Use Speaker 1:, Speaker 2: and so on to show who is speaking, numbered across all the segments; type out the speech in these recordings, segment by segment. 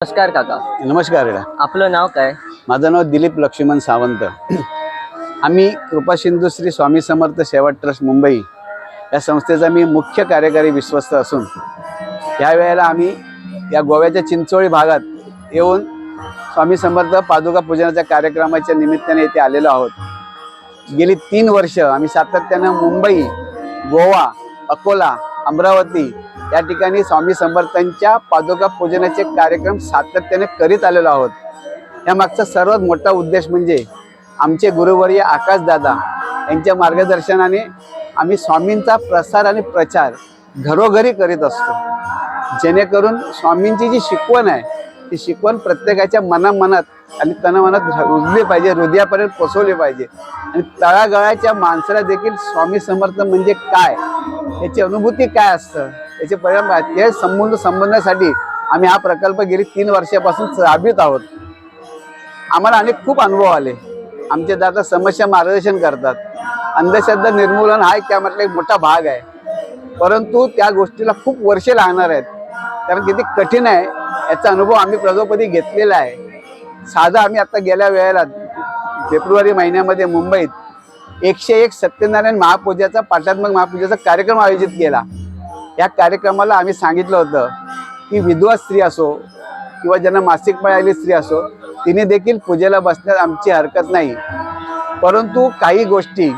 Speaker 1: नमस्कार काका.
Speaker 2: नमस्कार रेडा.
Speaker 1: आपलं नाव काय?
Speaker 2: माझं नाव दिलीप लक्ष्मण सावंत. आम्ही कृपा सिंधू श्री स्वामी समर्थ सेवा ट्रस्ट मुंबई या संस्थेचा मी मुख्य कार्यकारी विश्वस्त असून या वेळेला आम्ही या गोव्याच्या चिंचोळी भागात येऊन स्वामी समर्थ पादुका पूजनाच्या कार्यक्रमाच्या निमित्ताने येथे आलेलो आहोत. गेली 3 वर्ष आम्ही सातत्यानं मुंबई, गोवा, अकोला, अमरावती या ठिकाणी स्वामी समर्थांच्या पादुका पूजनाचे कार्यक्रम सातत्याने करीत आलेलो आहोत. या मागचा सर्वात मोठा उद्देश म्हणजे आमचे गुरुवर्य आकाशदादा यांच्या मार्गदर्शनाने आम्ही स्वामींचा प्रसार आणि प्रचार घरोघरी करीत असतो, जेणेकरून स्वामींची जी शिकवण आहे ती शिकवण प्रत्येकाच्या मनामनात आणि तनमनात रुजली पाहिजे, हृदयापर्यंत पोचवली पाहिजे आणि तळागाळाच्या माणसाला देखील स्वामी समर्थ म्हणजे काय, याची अनुभूती काय असतं, याचे परिणाम ते संबंधासाठी आम्ही हा प्रकल्प गेली 3 वर्षापासून राबवित आहोत. आम्हाला अनेक खूप अनुभव आले. आमचे दादा समस्या मार्गदर्शन करतात. अंधश्रद्धा निर्मूलन हा त्यामधला एक मोठा भाग आहे, परंतु त्या गोष्टीला खूप वर्षे लागणार आहेत, कारण किती कठीण आहे याचा अनुभव आम्ही प्रजोपती घेतलेला आहे. साधा आम्ही आता गेल्या वेळेला फेब्रुवारी महिन्यामध्ये मुंबईत 101 सत्यनारायण महापूजेचा पाठात्मक महापूजेचा कार्यक्रम आयोजित केला. या कार्यक्रमाला आम्ही सांगितलं होतं की विधवा स्त्री असो किंवा ज्यांना मासिक पाळी आलेली स्त्री असो तिने देखील पूजेला बसण्यात आमची हरकत नाही, परंतु काही गोष्टी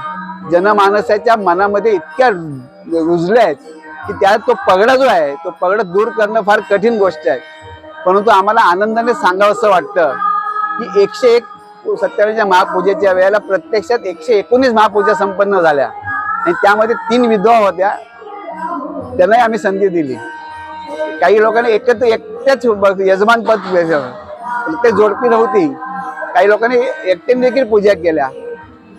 Speaker 2: जनमानसाच्या मनामध्ये इतक्या रुजल्या आहेत की त्यात तो पगडा जो आहे तो पगडा दूर करणं फार कठीण गोष्ट आहे. परंतु आम्हाला आनंदाने सांगावंसं वाटतं की 101 सत्यनारायणच्या महापूजेच्या वेळेला प्रत्यक्षात 119 महापूजा संपन्न झाल्या आणि त्यामध्ये 3 विधवा होत्या, त्यांनाही आम्ही संधी दिली. काही लोकांनी एकट्याच यजमानपद, ते जोडपी नव्हती, काही लोकांनी एकट्याने देखील पूजा केल्या.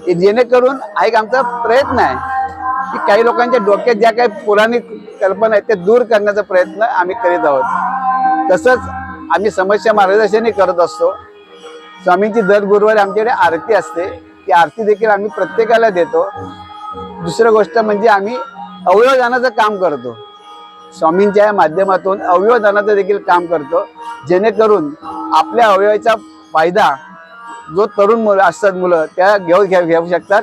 Speaker 2: जेणेकरून हा एक आमचा प्रयत्न आहे की काही लोकांच्या डोक्यात ज्या काही पौराणिक कल्पना आहेत ते दूर करण्याचा प्रयत्न आम्ही करीत आहोत. तसंच आम्ही समस्या मार्गदर्शनही करत असतो. स्वामींची दर गुरुवारी आमच्याकडे आरती असते, ती आरती देखील आम्ही प्रत्येकाला देतो. दुसरं गोष्ट म्हणजे आम्ही अवयवदानाचं काम करतो. स्वामींच्या माध्यमातून अवयवदानाचं देखील काम करतो, जेणेकरून आपल्या अवयवाचा फायदा जो तरुण मुलं असतात मुलं त्या घेऊ शकतात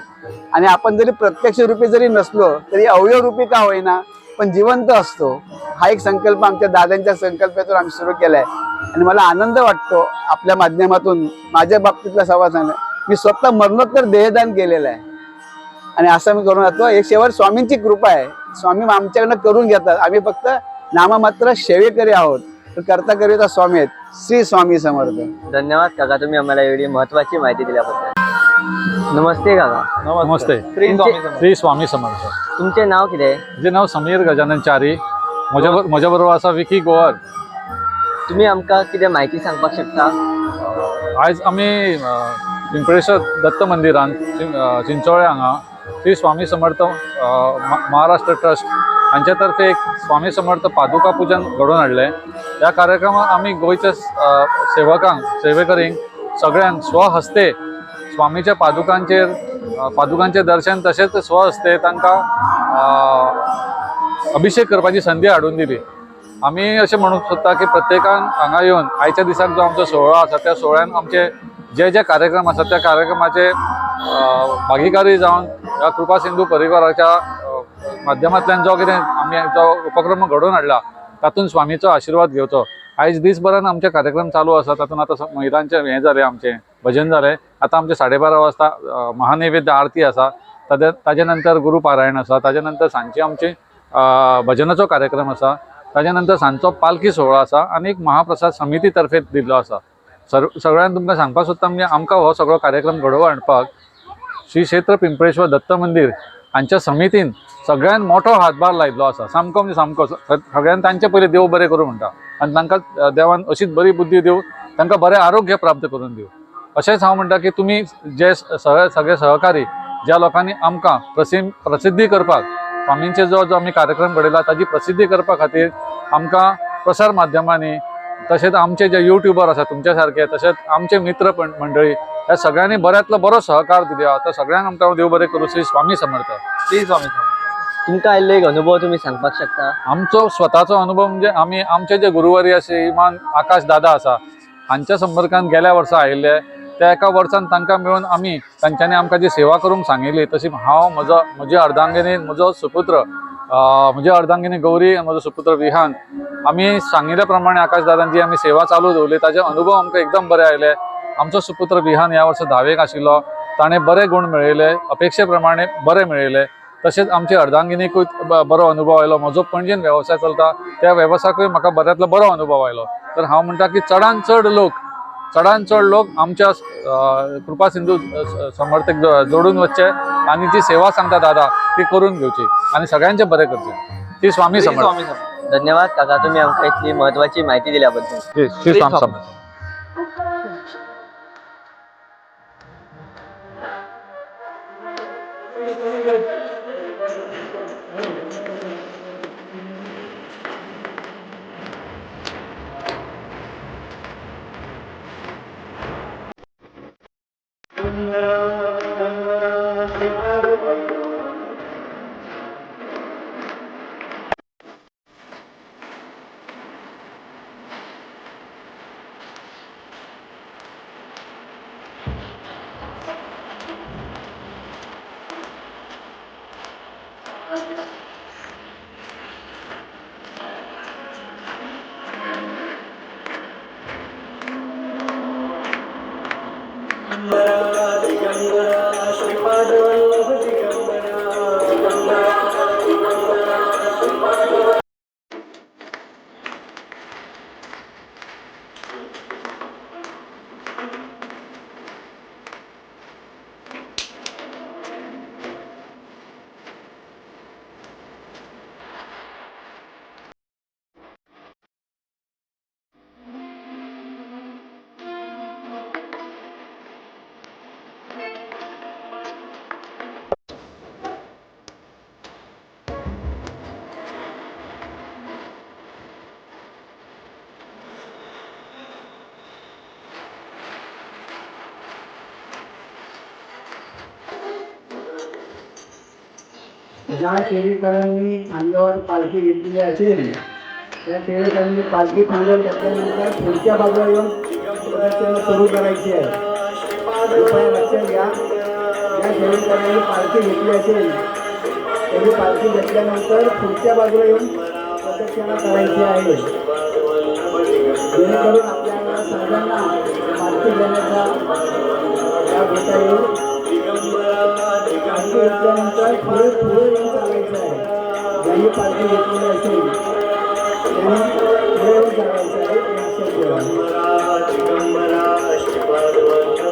Speaker 2: आणि आपण जरी प्रत्यक्ष रूपी जरी नसलो तरी अवयव रूपी का होईना पण जिवंत असतो. हा एक संकल्प आमच्या दादांच्या संकल्पातून आम्ही सुरू केला आहे आणि मला आनंद वाटतो आपल्या माध्यमातून. माझ्या बाबतीतला संवाद सांगा, मी स्वतः मरणोत्तर देहदान केलेलं आहे आणि असं मी करून जातो. एक शेवट स्वामींची कृपा आहे, स्वामी आमच्याकडनं करून घेतात, आम्ही फक्त नाममात्र सेवेकरी आहोत. तर करता करिता स्वामी आहेत. श्री स्वामी समर्थ.
Speaker 1: धन्यवाद काका, तुम्ही आम्हाला एवढी महत्त्वाची माहिती दिल्याबद्दल. नमस्ते काका.
Speaker 3: नमस्ते. श्री स्वामी समर्थ.
Speaker 1: तुमचे नाव किती आहे?
Speaker 3: माझे नाव समीर गजानन चारी. म्हज्या बरोबर आसा विकी गोवर.
Speaker 1: तुम्ही आमकां कितें माहिती सांगपाक शकता?
Speaker 3: आज आमी पिंपळेश्वर दत्त मंदिरान चिंचोळे हांगा श्री स्वामी समर्थ महाराष्ट्र ट्रस्ट हांचे तर्फे एक स्वामी समर्थ पादुका पूजन घडोवन हाडलें. ह्या कार्यक्रमात आमी गोंयच्या सेवकांक सेवेकरींक सगळ्यांक स्वहस्ते स्वामीच्या पादुकांचेर दर्शन तशेंच स्वहस्ते तांकां अभिषेक करपाची संदी हाडून दिली. आमी अशें म्हणूंक सोदता की प्रत्येकान हांगा येवन आयच्या दिसाक जो आमचो सोहळो आसा त्या सोहळ्यान आमचे जे कार्यक्रम आसात त्या कार्यक्रमाचे भागीदारी जावन ह्या कृपा सिंधू परिवाराच्या माध्यमांतल्यान जो कितें आमी जो उपक्रम घडोवन हाडला तातूंत स्वामीचो आशिर्वाद घेवचो. आयज दिसभरान आमचे कार्यक्रम चालू आसा, तातूंत आतां महिलांचे हें जालें, आमचें भजन जालें. आतां आमचे 12:30 वाजता महानैवेद्य आरती आसा, ताजे नंतर गुरुपारायण आसा, ताजे नंतर सांजची आमची भजनाचो कार्यक्रम आसा, ताजे नंतर सांजचो पालखी सोहळो आसा आनी एक महाप्रसाद समिती तर्फे दिल्लो आसा. सगळ्यांक तुमकां सांगपाक सोदता म्हणजे आमकां हो सगळो कार्यक्रम घडोवन हाडपाक श्री क्षेत्र पिंपळेश्वर दत्त मंदिर हांच्या समितीन सगळ्यांत मोठो हातभार लायिल्लो आसा. सामको म्हणजे सामको. सगळ्यांत तांचे पयलीं देव बरें करूं म्हणटा आनी तांकां देवान अशीच बरी बुद्धी दिवं, तांकां बरें आरोग्य प्राप्त करून दिवं. अशेंच हांव म्हणटा की तुमी जे सगळे सहकारी ज्या लोकांनी आमकां प्रसिद्धी करपाक स्वामींचे जो आमी कार्यक्रम घडयला ताजी प्रसिद्धी करपा खातीर आमकां प्रसार माध्यमांनी तशेंच आमचे जे युट्यूबर आसा तुमच्या सारके, तशेंच आमचे मित्र मंडळी ह्या सगळ्यांनी बऱ्यांतलो बरो सहकार दिल्या. तर सगळ्यांक आमकां देव बरें करूं. श्री स्वामी समर्थ.
Speaker 1: श्री स्वामी समर्थ. तुमकां आयिल्लो एक अनुभव तुम्ही सांगपाक शकता?
Speaker 3: आमचो स्वताचो अनुभव म्हणजे आमी आमचे जे गुरुवारी श्रीमान आकाश दादा आसा हांच्या संपर्कान गेल्या वर्सा आयिल्ले. त्या एका वर्सान तांकां मेळून आमी तांच्यांनी आमकां जी सेवा करूंक सांगिल्ली तशी हांव म्हजे अर्धांगिनी म्हजो सुपुत्र म्हजे अर्धांगिनी गौरी आनी म्हजो सुपुत्र विहान आमी सांगिल्ल्या प्रमाणे आकाश दादान जी आमी सेवा चालू दवरली ताचे अनुभव आमकां एकदम बरे आयले. आमचो सुपुत्र विहान ह्या वर्सा 10वेक आशिल्लो. ताणें बरे गुण मेळयले, अपेक्षे प्रमाणे बरे मेळयले. तशेंच आमची अर्धांगिनीकूय बरो अनुभव आयलो. म्हजो पणजेन वेवसाय चलता त्या वेवसायाकूय म्हाका बऱ्यांतलो बरो अनुभव आयलो. तर हांव म्हणटा की चडांत चड लोक आमच्या कृपा सिंधू समर्थक जोडून वचचे आणि जी सेवा सांगता दादा ती करून घेवची आणि सगळ्यांचे बरे करचे. ती स्वामी समर्थ.
Speaker 1: धन्यवाद काका, तुम्ही आमकां इतली महत्वाची माहिती दिल्याबद्दल.
Speaker 3: श्री स्वामी समर्थ.
Speaker 4: ज्या सेवेकरांनी खांद्यावर पालखी घेतलेली असेल त्या सेवेकरांनी पालखी खांद्यावर घेतल्यानंतर पुढच्या बाजूला येऊन प्रदक्षिणा सुरू करायची आहे. कृपया लक्षात घ्या, ज्या सेवेकरांनी पालखी घेतली असेल त्यांनी पालखी घेतल्यानंतर पुढच्या बाजूला येऊन प्रदक्षिणा करायची आहे, जेणेकरून आपल्याला सगळ्यांना पालखी घेण्याचा लाभ घेता येईल. पालखी घेतल्यानंतर पुढे येऊन चालायचं आहे. ज्यांनी पालखी घेतलेली असेल त्यांनी